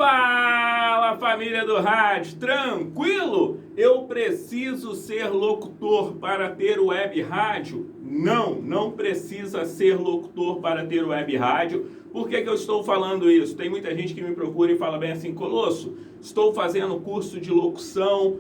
Fala, família do rádio, tranquilo? Eu preciso ser locutor para ter web rádio? Não precisa ser locutor para ter web rádio. Por que eu estou falando isso? Tem muita gente que me procura e fala bem assim: Colosso, estou fazendo curso de locução,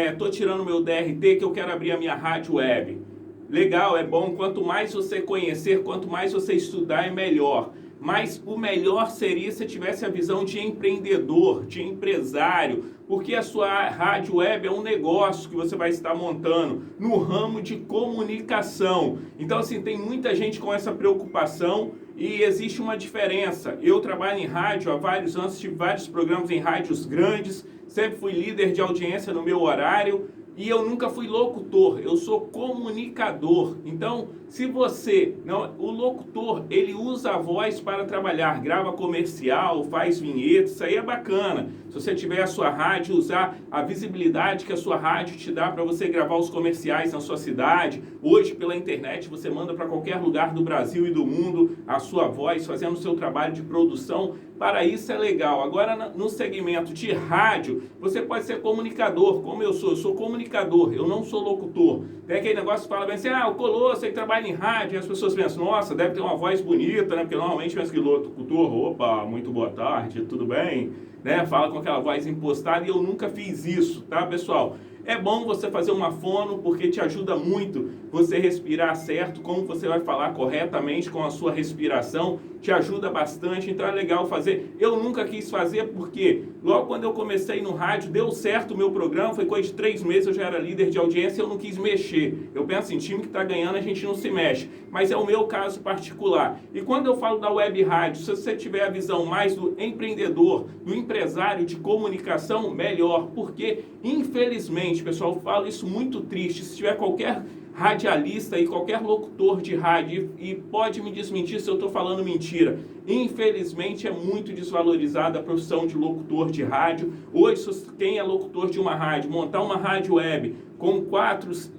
estou tirando meu DRT que eu quero abrir a minha rádio web. Legal, é bom, quanto mais você conhecer, quanto mais você estudar, é melhor. Mas o melhor seria se tivesse a visão de empreendedor, de empresário, porque a sua rádio web é um negócio que você vai estar montando no ramo de comunicação. Então, assim, tem muita gente com essa preocupação e existe uma diferença. Eu trabalho em rádio há vários anos, tive vários programas em rádios grandes, sempre fui líder de audiência no meu horário. E eu nunca fui locutor, eu sou comunicador. Então, se você, o locutor, ele usa a voz para trabalhar, grava comercial, faz vinheta, isso aí é bacana. Se você tiver a sua rádio, usar a visibilidade que a sua rádio te dá para você gravar os comerciais na sua cidade. Hoje, pela internet, você manda para qualquer lugar do Brasil e do mundo a sua voz, fazendo o seu trabalho de produção. Para isso é legal. Agora, no segmento de rádio, você pode ser comunicador, como eu sou comunicador, eu não sou locutor. Tem aquele negócio que fala bem assim: o Colosso, ele trabalha em rádio, e as pessoas pensam, nossa, deve ter uma voz bonita, né? Porque normalmente pensa que locutor, opa, muito boa tarde, tudo bem? Né? Fala com aquela voz impostada, e eu nunca fiz isso, tá, pessoal? É bom você fazer uma fono, porque te ajuda muito você respirar certo, como você vai falar corretamente com a sua respiração, te ajuda bastante, então é legal fazer. Eu nunca quis fazer porque logo quando eu comecei no rádio, deu certo o meu programa, foi coisa de 3 meses, eu já era líder de audiência, eu não quis mexer. Eu penso em time que está ganhando, a gente não se mexe, mas é o meu caso particular. E quando eu falo da web rádio, se você tiver a visão mais do empreendedor, do empresário de comunicação, melhor, porque infelizmente, pessoal, eu falo isso muito triste, se tiver qualquer radialista e qualquer locutor de rádio, e pode me desmentir se eu estou falando mentira, infelizmente é muito desvalorizada a profissão de locutor de rádio. Hoje, quem é locutor de uma rádio, montar uma rádio web com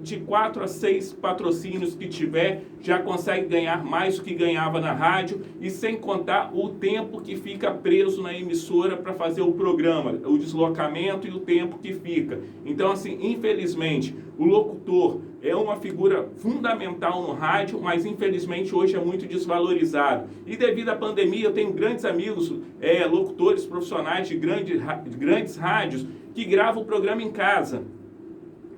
de 4 a 6 patrocínios que tiver, já consegue ganhar mais do que ganhava na rádio, e sem contar o tempo que fica preso na emissora para fazer o programa, o deslocamento e o tempo que fica. Então, assim, infelizmente, o locutor é uma figura fundamental no rádio, mas infelizmente hoje é muito desvalorizado. E devido à pandemia, eu tenho grandes amigos, locutores profissionais de grandes rádios, que gravam o programa em casa.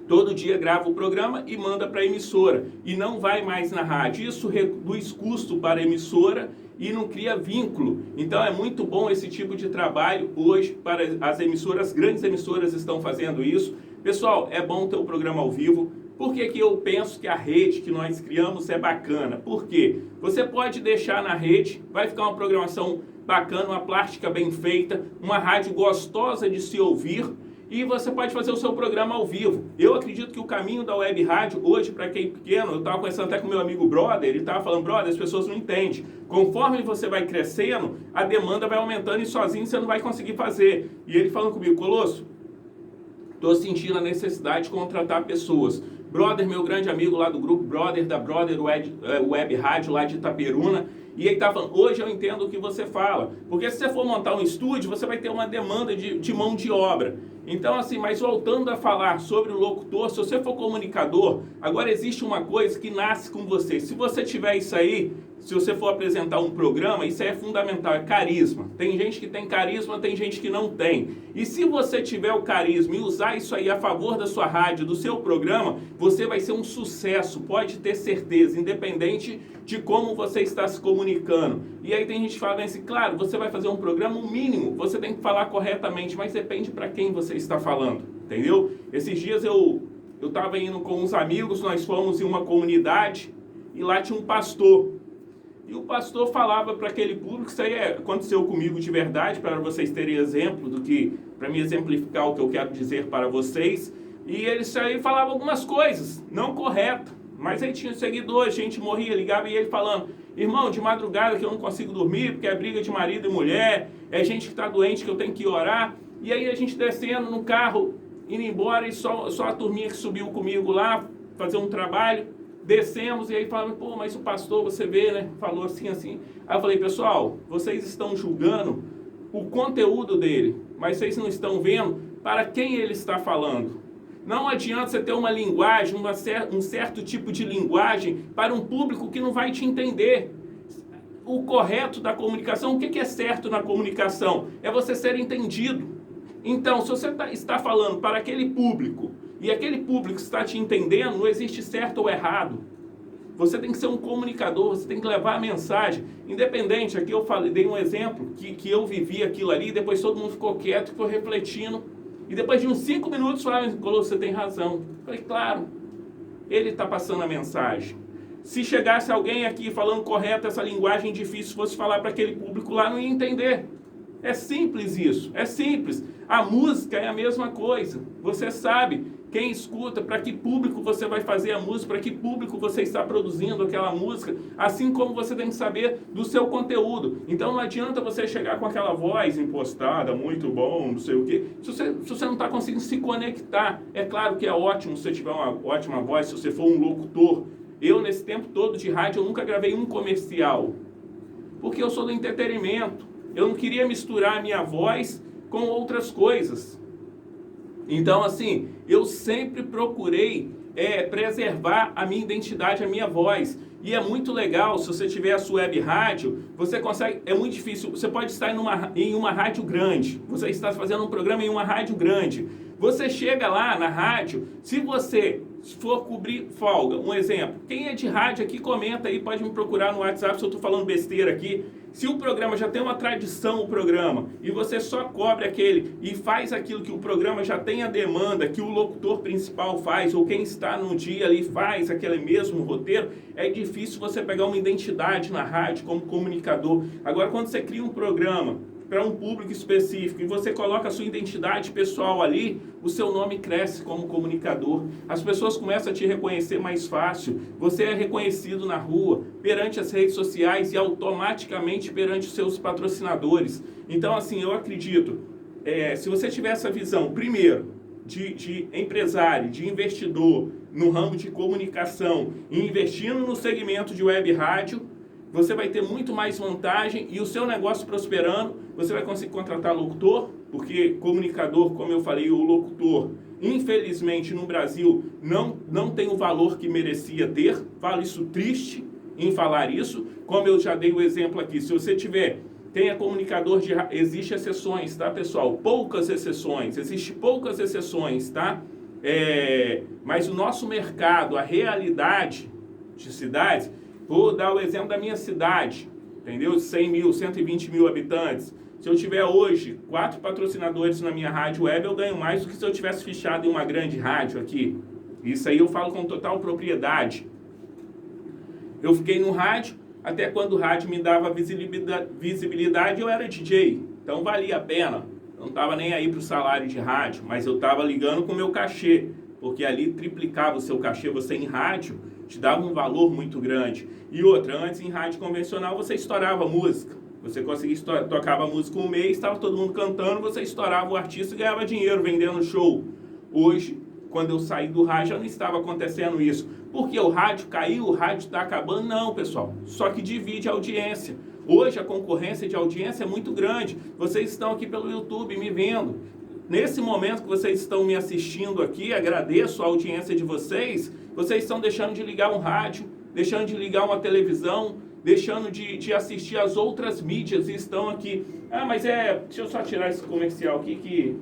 Todo dia grava o programa e manda para a emissora, e não vai mais na rádio. Isso reduz custo para a emissora e não cria vínculo. Então é muito bom esse tipo de trabalho hoje para as emissoras. Grandes emissoras estão fazendo isso. Pessoal, é bom ter o programa ao vivo. Por que eu penso que a rede que nós criamos é bacana? Porque você pode deixar na rede, vai ficar uma programação bacana, uma plástica bem feita, uma rádio gostosa de se ouvir, e você pode fazer o seu programa ao vivo. Eu acredito que o caminho da web rádio, hoje, para quem é pequeno, eu estava conversando até com meu amigo Brother, ele estava falando, brother, as pessoas não entendem. Conforme você vai crescendo, a demanda vai aumentando e sozinho você não vai conseguir fazer. E ele falando comigo, Colosso, estou sentindo a necessidade de contratar pessoas. Brother, meu grande amigo lá do grupo Brother, da Brother Web Rádio lá de Itaperuna, e ele tá falando, hoje eu entendo o que você fala, porque se você for montar um estúdio, você vai ter uma demanda de mão de obra. Então, assim, mas voltando a falar sobre o locutor, se você for comunicador, agora existe uma coisa que nasce com você. Se você tiver isso aí, se você for apresentar um programa, isso aí é fundamental, é carisma. Tem gente que tem carisma, tem gente que não tem. E se você tiver o carisma e usar isso aí a favor da sua rádio, do seu programa, você vai ser um sucesso, pode ter certeza, independente de como você está se comunicando. E aí tem gente que fala assim, claro, você vai fazer um programa, o mínimo, você tem que falar corretamente, mas depende para quem você está falando, entendeu? Esses dias eu estava indo com uns amigos, nós fomos em uma comunidade, e lá tinha um pastor. E o pastor falava para aquele público, isso aí aconteceu comigo de verdade, para vocês terem exemplo do que, para me exemplificar o que eu quero dizer para vocês. E ele aí falava algumas coisas, não corretas, mas aí tinha seguidores, gente morria, ligava, e ele falando, irmão, de madrugada que eu não consigo dormir, porque é briga de marido e mulher, é gente que está doente que eu tenho que orar. E aí a gente descendo no carro, indo embora, e só a turminha que subiu comigo lá, fazer um trabalho, descemos, e aí falamos, pô, mas o pastor, você vê, né, falou assim. Aí eu falei, pessoal, vocês estão julgando o conteúdo dele, mas vocês não estão vendo para quem ele está falando. Não adianta você ter uma linguagem, um certo tipo de linguagem para um público que não vai te entender. O correto da comunicação, o que é certo na comunicação? É você ser entendido. Então, se você está falando para aquele público e aquele público está te entendendo, não existe certo ou errado. Você tem que ser um comunicador, você tem que levar a mensagem. Independente, aqui eu dei um exemplo que eu vivi aquilo ali, depois todo mundo ficou quieto, ficou refletindo. E depois de uns 5 minutos, falaram, você tem razão. Eu falei, claro, ele está passando a mensagem. Se chegasse alguém aqui falando correto essa linguagem difícil, fosse falar para aquele público lá, não ia entender. É simples isso, é simples. A música é a mesma coisa. Você sabe quem escuta, para que público você vai fazer a música, para que público você está produzindo aquela música, assim como você tem que saber do seu conteúdo. Então não adianta você chegar com aquela voz impostada, muito bom, não sei o quê, se você não está conseguindo se conectar. É claro que é ótimo se você tiver uma ótima voz, se você for um locutor. Eu, nesse tempo todo de rádio, eu nunca gravei um comercial, porque eu sou do entretenimento. Eu não queria misturar a minha voz com outras coisas. Então, assim, eu sempre procurei preservar a minha identidade, a minha voz. E é muito legal, se você tiver a sua web rádio, você consegue, é muito difícil, você pode estar em uma rádio grande, você está fazendo um programa em uma rádio grande. Você chega lá na rádio, se você for cobrir folga, um exemplo, quem é de rádio aqui, comenta aí, pode me procurar no WhatsApp se eu estou falando besteira aqui. Se o programa já tem uma tradição, o programa, e você só cobre aquele e faz aquilo que o programa já tem a demanda, que o locutor principal faz, ou quem está no dia ali faz aquele mesmo roteiro, é difícil você pegar uma identidade na rádio como comunicador. Agora, quando você cria um programa para um público específico e você coloca a sua identidade pessoal ali, o seu nome cresce como comunicador. As pessoas começam a te reconhecer mais fácil. Você é reconhecido na rua, perante as redes sociais e automaticamente perante os seus patrocinadores. Então, assim, eu acredito, se você tiver essa visão, primeiro, de empresário, de investidor no ramo de comunicação e investindo no segmento de web rádio, você vai ter muito mais vantagem e o seu negócio prosperando, você vai conseguir contratar locutor, porque comunicador, como eu falei, o locutor, infelizmente no Brasil, não tem o valor que merecia ter. Falo isso triste em falar isso, como eu já dei o exemplo aqui. Se você tenha comunicador existe exceções, tá, pessoal? Poucas exceções, tá? Mas o nosso mercado, a realidade de cidades, vou dar o exemplo da minha cidade, entendeu? 100 mil, 120 mil habitantes. Se eu tiver hoje 4 patrocinadores na minha rádio web, eu ganho mais do que se eu tivesse fichado em uma grande rádio aqui. Isso aí eu falo com total propriedade. Eu fiquei no rádio, até quando o rádio me dava visibilidade, eu era DJ. Então valia a pena. Eu não estava nem aí para o salário de rádio, mas eu estava ligando com o meu cachê, porque ali triplicava o seu cachê, você em rádio, te dava um valor muito grande. E outra, antes em rádio convencional você estourava música. Você conseguia tocava música um mês, estava todo mundo cantando, você estourava o artista e ganhava dinheiro vendendo show. Hoje, quando eu saí do rádio, já não estava acontecendo isso. Porque o rádio caiu, o rádio está acabando? Não, pessoal. Só que divide a audiência. Hoje a concorrência de audiência é muito grande. Vocês estão aqui pelo YouTube me vendo. Nesse momento que vocês estão me assistindo aqui, agradeço a audiência de vocês. Vocês estão deixando de ligar um rádio, deixando de ligar uma televisão, deixando de assistir as outras mídias e estão aqui. Mas deixa eu só tirar esse comercial aqui que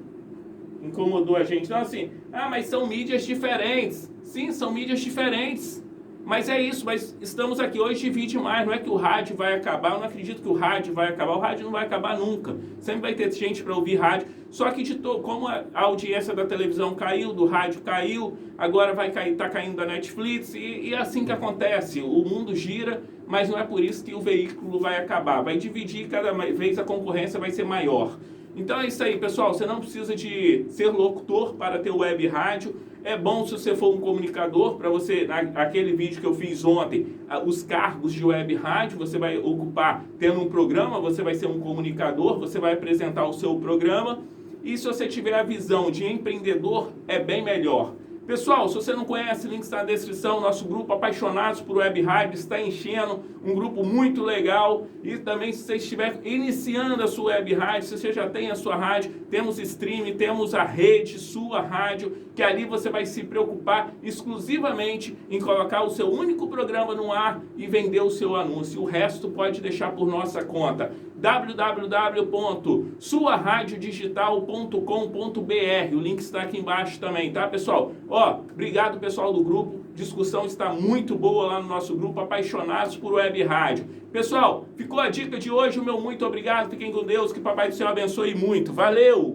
incomodou a gente. Então assim, mas são mídias diferentes. Sim, são mídias diferentes. Mas é isso, mas estamos aqui hoje, divide mais. Não é que o rádio vai acabar, eu não acredito que o rádio vai acabar. O rádio não vai acabar nunca. Sempre vai ter gente para ouvir rádio. Só que como a audiência da televisão caiu, do rádio caiu, agora vai cair, tá caindo da Netflix, e é assim que acontece. O mundo gira, mas não é por isso que o veículo vai acabar. Vai dividir, cada vez a concorrência vai ser maior. Então é isso aí, pessoal. Você não precisa de ser locutor para ter web rádio. É bom se você for um comunicador, para você, aquele vídeo que eu fiz ontem, os cargos de web rádio, você vai ocupar tendo um programa, você vai ser um comunicador, você vai apresentar o seu programa. E se você tiver a visão de empreendedor, é bem melhor. Pessoal, se você não conhece, o link está na descrição. Nosso grupo Apaixonados por Web Rádio está enchendo, um grupo muito legal. E também, se você estiver iniciando a sua web rádio, se você já tem a sua rádio, temos stream, temos a rede, sua rádio, que ali você vai se preocupar exclusivamente em colocar o seu único programa no ar e vender o seu anúncio. O resto pode deixar por nossa conta. www.suaradiodigital.com.br. O link está aqui embaixo também, tá, pessoal? Ó, obrigado, pessoal do grupo. Discussão está muito boa lá no nosso grupo Apaixonados por Web Rádio. Pessoal, ficou a dica de hoje. O meu muito obrigado. Fiquem com Deus. Que Papai do Céu abençoe muito. Valeu!